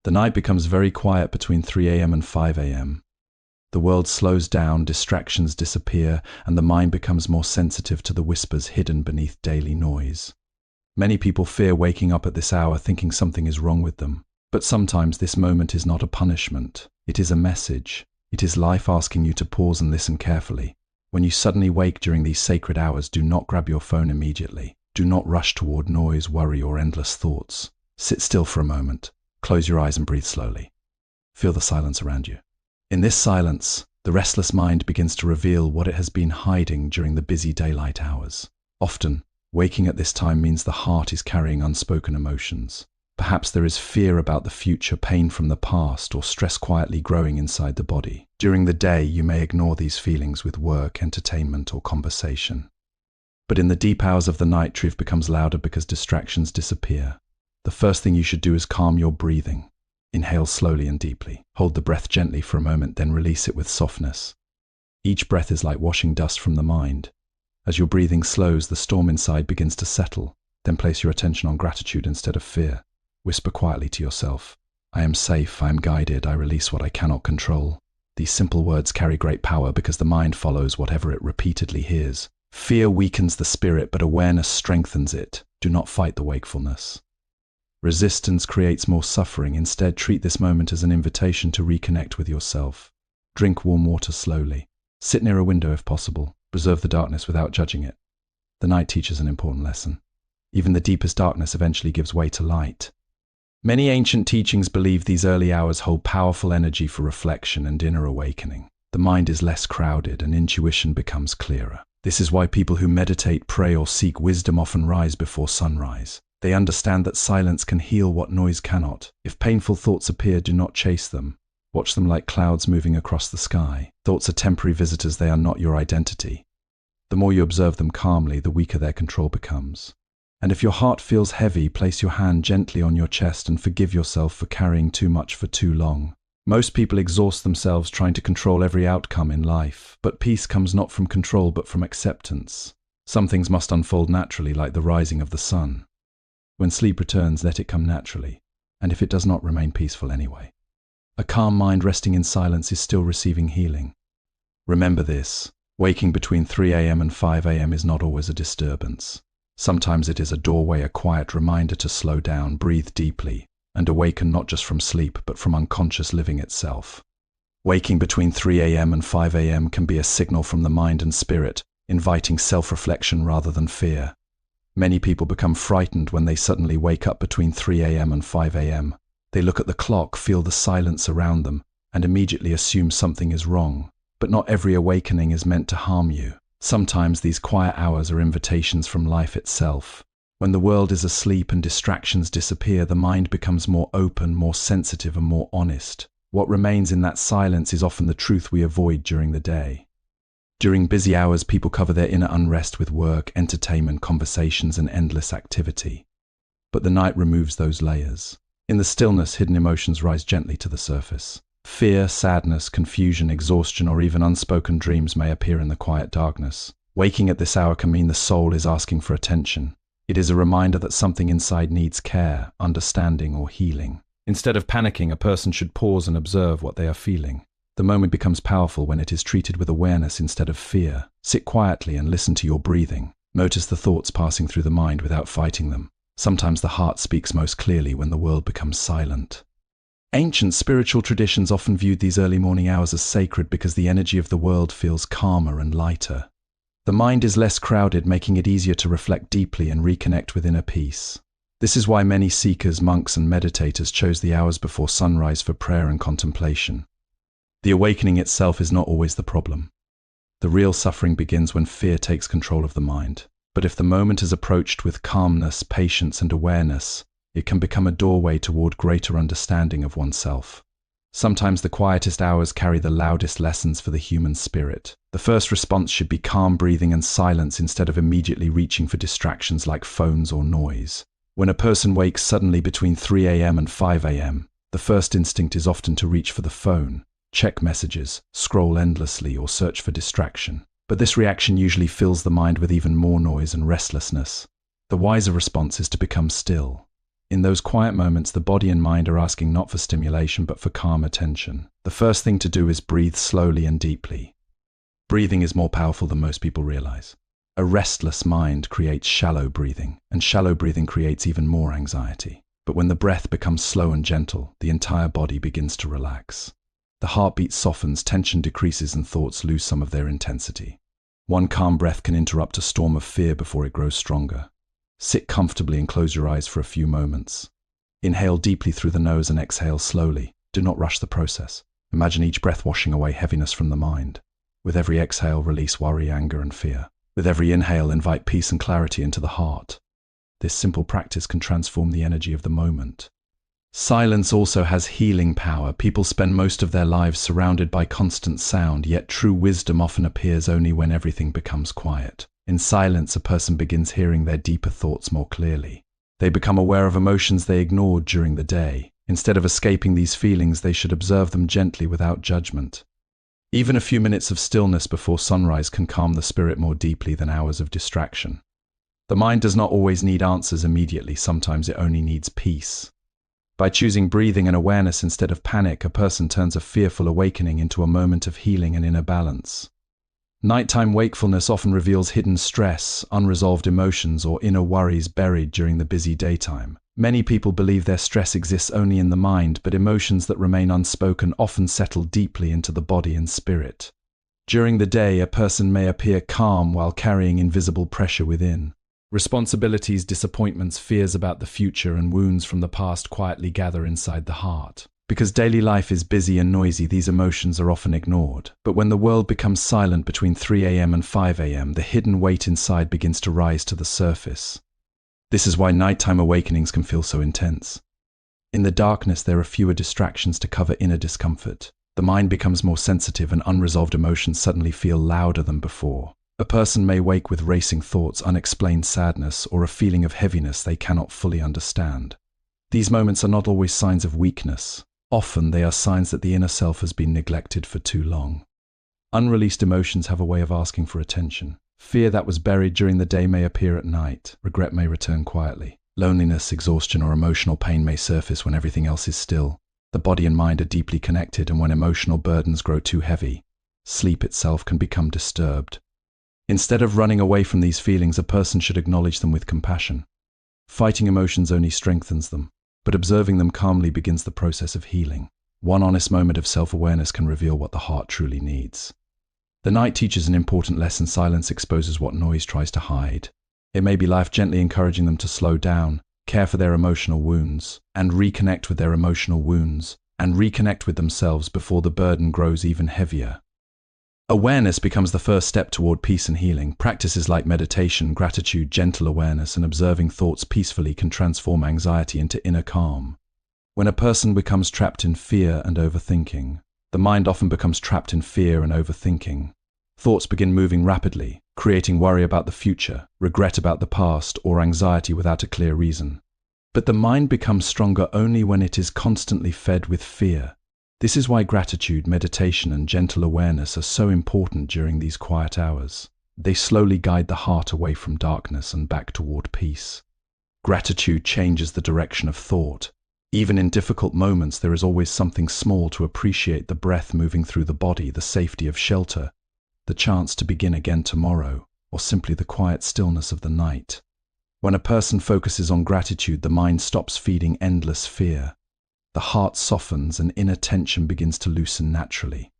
The night becomes very quiet between 3 a.m. and 5 a.m. The world slows down, distractions disappear, and the mind becomes more sensitive to the whispers hidden beneath daily noise. Many people fear waking up at this hour thinking something is wrong with them. But sometimes this moment is not a punishment. It is a message. It is life asking you to pause and listen carefully. When you suddenly wake during these sacred hours, do not grab your phone immediately. Do not rush toward noise, worry, or endless thoughts. Sit still for a moment. Close your eyes and breathe slowly. Feel the silence around you. In this silence, the restless mind begins to reveal what it has been hiding during the busy daylight hours. Often, waking at this time means the heart is carrying unspoken emotions. Perhaps there is fear about the future, pain from the past, or stress quietly growing inside the body. During the day, you may ignore these feelings with work, entertainment, or conversation. But in the deep hours of the night, truth becomes louder because distractions disappear. The first thing you should do is calm your breathing. Inhale slowly and deeply. Hold the breath gently for a moment, then release it with softness. Each breath is like washing dust from the mind. As your breathing slows, the storm inside begins to settle. Then place your attention on gratitude instead of fear. Whisper quietly to yourself, I am safe, I am guided, I release what I cannot control. These simple words carry great power because the mind follows whatever it repeatedly hears. Fear weakens the spirit, but awareness strengthens it. Do not fight the wakefulness. Resistance creates more suffering. Instead, treat this moment as an invitation to reconnect with yourself. Drink warm water slowly. Sit near a window if possible. Preserve the darkness without judging it. The night teaches an important lesson. Even the deepest darkness eventually gives way to light. Many ancient teachings believe these early hours hold powerful energy for reflection and inner awakening. The mind is less crowded and intuition becomes clearer. This is why people who meditate, pray, or seek wisdom often rise before sunrise. They understand that silence can heal what noise cannot. If painful thoughts appear, do not chase them. Watch them like clouds moving across the sky. Thoughts are temporary visitors, they are not your identity. The more you observe them calmly, the weaker their control becomes. And if your heart feels heavy, place your hand gently on your chest and forgive yourself for carrying too much for too long. Most people exhaust themselves trying to control every outcome in life, but peace comes not from control but from acceptance. Some things must unfold naturally, like the rising of the sun. When sleep returns, let it come naturally, and if it does not, remain peaceful anyway. A calm mind resting in silence is still receiving healing. Remember this, waking between 3 a.m. and 5 a.m. is not always a disturbance. Sometimes it is a doorway, a quiet reminder to slow down, breathe deeply, and awaken not just from sleep, but from unconscious living itself. Waking between 3 a.m. and 5 a.m. can be a signal from the mind and spirit, inviting self-reflection rather than fear. Many people become frightened when they suddenly wake up between 3 a.m. and 5 a.m. They look at the clock, feel the silence around them, and immediately assume something is wrong. But not every awakening is meant to harm you. Sometimes these quiet hours are invitations from life itself. When the world is asleep and distractions disappear, the mind becomes more open, more sensitive, and more honest. What remains in that silence is often the truth we avoid during the day. During busy hours, people cover their inner unrest with work, entertainment, conversations, and endless activity. But the night removes those layers. In the stillness, hidden emotions rise gently to the surface. Fear, sadness, confusion, exhaustion, or even unspoken dreams may appear in the quiet darkness. Waking at this hour can mean the soul is asking for attention. It is a reminder that something inside needs care, understanding, or healing. Instead of panicking, a person should pause and observe what they are feeling. The moment becomes powerful when it is treated with awareness instead of fear. Sit quietly and listen to your breathing. Notice the thoughts passing through the mind without fighting them. Sometimes the heart speaks most clearly when the world becomes silent. Ancient spiritual traditions often viewed these early morning hours as sacred because the energy of the world feels calmer and lighter. The mind is less crowded, making it easier to reflect deeply and reconnect with inner peace. This is why many seekers, monks, and meditators chose the hours before sunrise for prayer and contemplation. The awakening itself is not always the problem. The real suffering begins when fear takes control of the mind. But if the moment is approached with calmness, patience, and awareness, it can become a doorway toward greater understanding of oneself. Sometimes the quietest hours carry the loudest lessons for the human spirit. The first response should be calm breathing and silence instead of immediately reaching for distractions like phones or noise. When a person wakes suddenly between 3 a.m. and 5 a.m., the first instinct is often to reach for the phone, check messages, scroll endlessly, or search for distraction. But this reaction usually fills the mind with even more noise and restlessness. The wiser response is to become still. In those quiet moments, the body and mind are asking not for stimulation, but for calm attention. The first thing to do is breathe slowly and deeply. Breathing is more powerful than most people realize. A restless mind creates shallow breathing, and shallow breathing creates even more anxiety. But when the breath becomes slow and gentle, the entire body begins to relax. The heartbeat softens, tension decreases, and thoughts lose some of their intensity. One calm breath can interrupt a storm of fear before it grows stronger. Sit comfortably and close your eyes for a few moments. Inhale deeply through the nose and exhale slowly. Do not rush the process. Imagine each breath washing away heaviness from the mind. With every exhale, release worry, anger, and fear. With every inhale, invite peace and clarity into the heart. This simple practice can transform the energy of the moment. Silence also has healing power. People spend most of their lives surrounded by constant sound, yet true wisdom often appears only when everything becomes quiet. In silence, a person begins hearing their deeper thoughts more clearly. They become aware of emotions they ignored during the day. Instead of escaping these feelings, they should observe them gently without judgment. Even a few minutes of stillness before sunrise can calm the spirit more deeply than hours of distraction. The mind does not always need answers immediately. Sometimes it only needs peace. By choosing breathing and awareness instead of panic, a person turns a fearful awakening into a moment of healing and inner balance. Nighttime wakefulness often reveals hidden stress, unresolved emotions, or inner worries buried during the busy daytime. Many people believe their stress exists only in the mind, but emotions that remain unspoken often settle deeply into the body and spirit. During the day, a person may appear calm while carrying invisible pressure within. Responsibilities, disappointments, fears about the future, and wounds from the past quietly gather inside the heart. Because daily life is busy and noisy, these emotions are often ignored. But when the world becomes silent between 3 a.m. and 5 a.m., the hidden weight inside begins to rise to the surface. This is why nighttime awakenings can feel so intense. In the darkness, there are fewer distractions to cover inner discomfort. The mind becomes more sensitive, and unresolved emotions suddenly feel louder than before. A person may wake with racing thoughts, unexplained sadness, or a feeling of heaviness they cannot fully understand. These moments are not always signs of weakness. Often they are signs that the inner self has been neglected for too long. Unreleased emotions have a way of asking for attention. Fear that was buried during the day may appear at night. Regret may return quietly. Loneliness, exhaustion, or emotional pain may surface when everything else is still. The body and mind are deeply connected, and when emotional burdens grow too heavy, sleep itself can become disturbed. Instead of running away from these feelings, a person should acknowledge them with compassion. Fighting emotions only strengthens them, but observing them calmly begins the process of healing. One honest moment of self-awareness can reveal what the heart truly needs. The night teaches an important lesson. Silence exposes what noise tries to hide. It may be life gently encouraging them to slow down, care for their emotional wounds, and reconnect with themselves before the burden grows even heavier. Awareness becomes the first step toward peace and healing. Practices like meditation, gratitude, gentle awareness, and observing thoughts peacefully can transform anxiety into inner calm. When a person becomes trapped in fear and overthinking, the mind often becomes trapped in fear and overthinking. Thoughts begin moving rapidly, creating worry about the future, regret about the past, or anxiety without a clear reason. But the mind becomes stronger only when it is constantly fed with fear. This is why gratitude, meditation, and gentle awareness are so important during these quiet hours. They slowly guide the heart away from darkness and back toward peace. Gratitude changes the direction of thought. Even in difficult moments, there is always something small to appreciate: the breath moving through the body, the safety of shelter, the chance to begin again tomorrow, or simply the quiet stillness of the night. When a person focuses on gratitude, the mind stops feeding endless fear. The heart softens and inner tension begins to loosen naturally.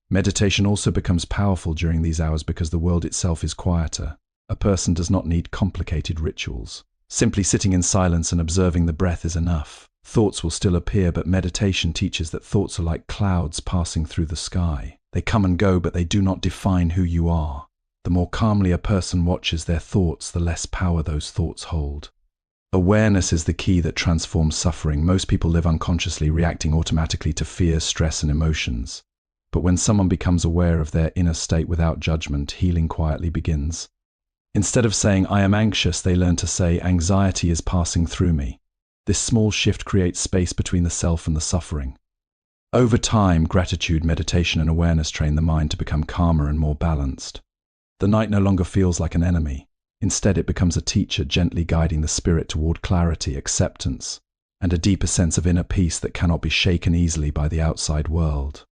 Meditation also becomes powerful during these hours because the world itself is quieter. A person does not need complicated rituals. Simply sitting in silence and observing the breath is enough. Thoughts will still appear, but meditation teaches that thoughts are like clouds passing through the sky. They come and go, but they do not define who you are. The more calmly a person watches their thoughts, the less power those thoughts hold. Awareness is the key that transforms suffering. Most people live unconsciously, reacting automatically to fear, stress, and emotions. But when someone becomes aware of their inner state without judgment, healing quietly begins. Instead of saying, "I am anxious," they learn to say, "Anxiety is passing through me." This small shift creates space between the self and the suffering. Over time, gratitude, meditation, and awareness train the mind to become calmer and more balanced. The night no longer feels like an enemy. Instead, it becomes a teacher, gently guiding the spirit toward clarity, acceptance, and a deeper sense of inner peace that cannot be shaken easily by the outside world.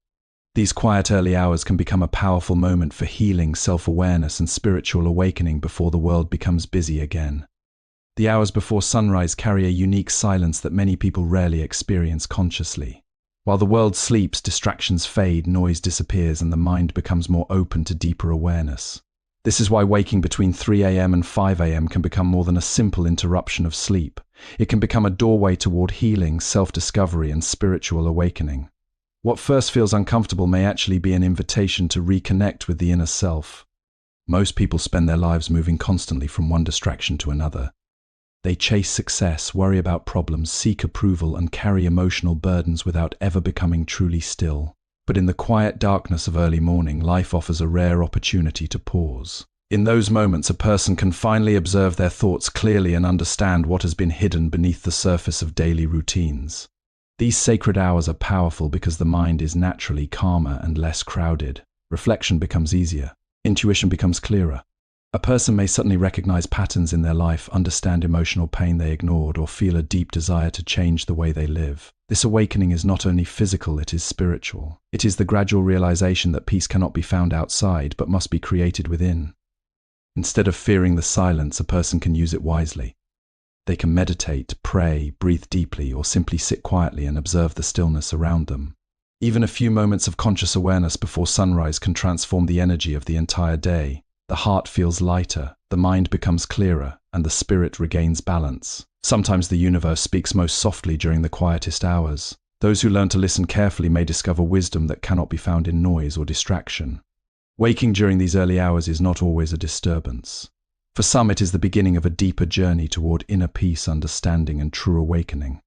These quiet early hours can become a powerful moment for healing, self-awareness, and spiritual awakening before the world becomes busy again. The hours before sunrise carry a unique silence that many people rarely experience consciously. While the world sleeps, distractions fade, noise disappears, and the mind becomes more open to deeper awareness. This is why waking between 3 a.m. and 5 a.m. can become more than a simple interruption of sleep. It can become a doorway toward healing, self-discovery, and spiritual awakening. What first feels uncomfortable may actually be an invitation to reconnect with the inner self. Most people spend their lives moving constantly from one distraction to another. They chase success, worry about problems, seek approval, and carry emotional burdens without ever becoming truly still. But in the quiet darkness of early morning, life offers a rare opportunity to pause. In those moments, a person can finally observe their thoughts clearly and understand what has been hidden beneath the surface of daily routines. These sacred hours are powerful because the mind is naturally calmer and less crowded. Reflection becomes easier. Intuition becomes clearer. A person may suddenly recognize patterns in their life, understand emotional pain they ignored, or feel a deep desire to change the way they live. This awakening is not only physical, it is spiritual. It is the gradual realization that peace cannot be found outside, but must be created within. Instead of fearing the silence, a person can use it wisely. They can meditate, pray, breathe deeply, or simply sit quietly and observe the stillness around them. Even a few moments of conscious awareness before sunrise can transform the energy of the entire day. The heart feels lighter, the mind becomes clearer, and the spirit regains balance. Sometimes the universe speaks most softly during the quietest hours. Those who learn to listen carefully may discover wisdom that cannot be found in noise or distraction. Waking during these early hours is not always a disturbance. For some, it is the beginning of a deeper journey toward inner peace, understanding, and true awakening.